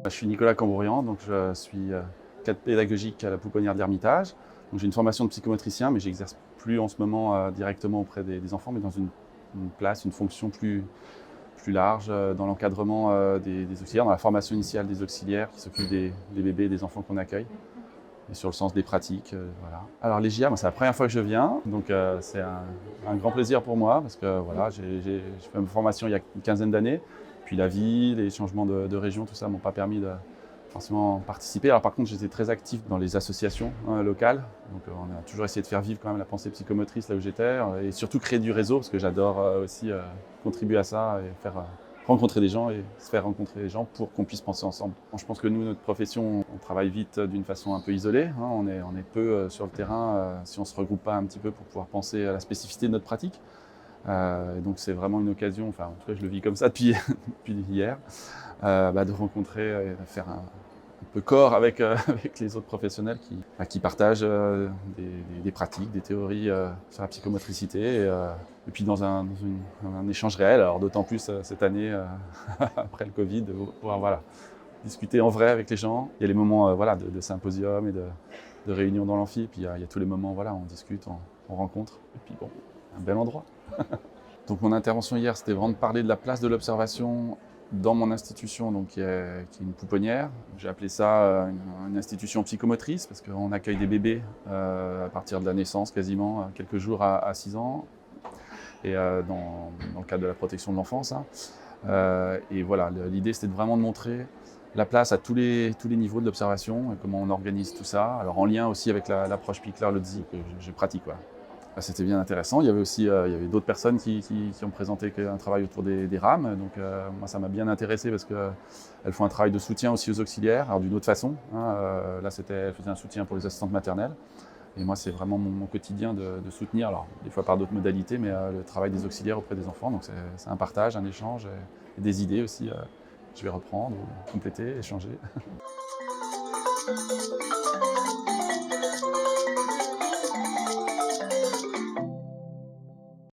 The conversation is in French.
Je suis Nicolas Cambourian, donc je suis cadre pédagogique à la Pouponnière de l'Ermitage. J'ai une formation de psychomotricien, mais j'exerce plus en ce moment directement auprès des enfants, mais dans une place, une fonction plus large dans l'encadrement des auxiliaires, dans la formation initiale des auxiliaires qui s'occupent des bébés et des enfants qu'on accueille, et sur le sens des pratiques. Voilà. Alors les JA, c'est la première fois que je viens, donc c'est un grand plaisir pour moi, parce que voilà, j'ai fait ma formation il y a une quinzaine d'années, puis la vie, les changements de région, tout ça m'ont pas permis de forcément participer. Alors par contre, j'étais très actif dans les associations locales, donc on a toujours essayé de faire vivre quand même la pensée psychomotrice là où j'étais, et surtout créer du réseau, parce que j'adore aussi contribuer à ça et faire rencontrer des gens et se faire rencontrer des gens pour qu'on puisse penser ensemble. Je pense que nous, notre profession, on travaille vite d'une façon un peu isolée, hein, on est peu sur le terrain si on ne se regroupe pas un petit peu pour pouvoir penser à la spécificité de notre pratique. Et donc c'est vraiment une occasion, enfin en tout cas je le vis comme ça depuis hier, de rencontrer et de faire un peu corps avec les autres professionnels qui partagent des pratiques, des théories sur la psychomotricité et puis dans un échange réel, alors d'autant plus cette année après le Covid, de pouvoir discuter en vrai avec les gens. Il y a les moments de symposium et de réunions dans l'amphi, puis il y a tous les moments où on discute, on rencontre, et puis bon, un bel endroit. Donc mon intervention hier, c'était vraiment de parler de la place de l'observation dans mon institution, donc qui est une pouponnière. J'ai appelé ça une institution psychomotrice, parce qu'on accueille des bébés à partir de la naissance, quasiment quelques jours à 6 ans, et dans le cadre de la protection de l'enfance. Et voilà, l'idée c'était vraiment de montrer la place à tous les niveaux de l'observation et comment on organise tout ça. Alors en lien aussi avec l'approche Pikler-Lotzi que je pratique. C'était bien intéressant. Il y avait aussi d'autres personnes qui ont présenté un travail autour des rames. Donc moi, ça m'a bien intéressé parce qu'elles font un travail de soutien aussi aux auxiliaires, alors d'une autre façon. Là, elles faisaient un soutien pour les assistantes maternelles. Et moi, c'est vraiment mon quotidien de soutenir, alors des fois par d'autres modalités, mais le travail des auxiliaires auprès des enfants. Donc c'est un partage, un échange et des idées aussi. Je vais reprendre, compléter, échanger.